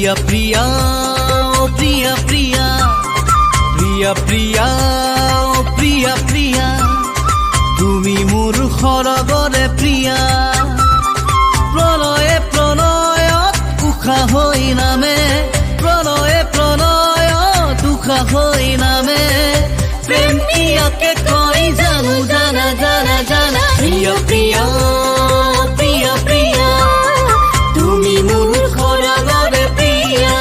প্ৰিয়া প্ৰিয়া ও প্ৰিয়া প্ৰিয়া প্ৰিয়া প্ৰিয়া ও প্ৰিয়া প্ৰিয়া তুমি মোৰ সৰগৰে প্ৰিয়া প্ৰণয়ে প্ৰণয়ত উষা হৈ নামে প্ৰণয়ে প্ৰণয়ত উষা হৈ নামে প্ৰেম ইয়াকে কয় জানো জানা জানা জানা প্ৰিয়া প্ৰিয়া প্ৰিয়া প্ৰিয়া তুমি মোৰ সৰগৰে প্ৰিয়া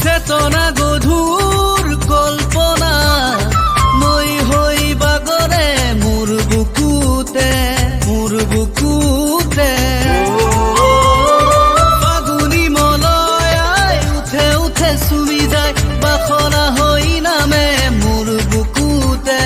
চেতনা গধুৰ কল্পনা মই হৈ বাগৰে মোৰ বুকুতে ফাগুনী মলয়াই উঠে উঠে চুই যায় বাসনা হৈ নামে মোৰ বুকুতে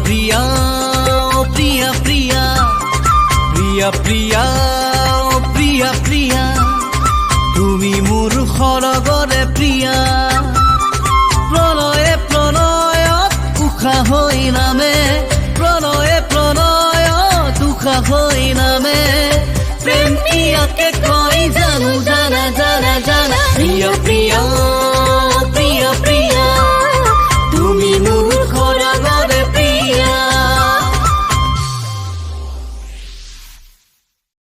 প্ৰিয়া ও প্ৰিয়া প্ৰিয়া প্ৰিয়া প্ৰিয়া ও প্ৰিয়া প্ৰিয়া তুমি মোৰ সৰগৰে প্ৰিয়া প্ৰণয়ে প্ৰণয়ত উষা হৈ নামে প্ৰণয়ে প্ৰণয়ত উষা হৈ নামে প্ৰেম ইয়াকে কয় জানো জানা জানা জানা প্ৰিয়া প্ৰিয়া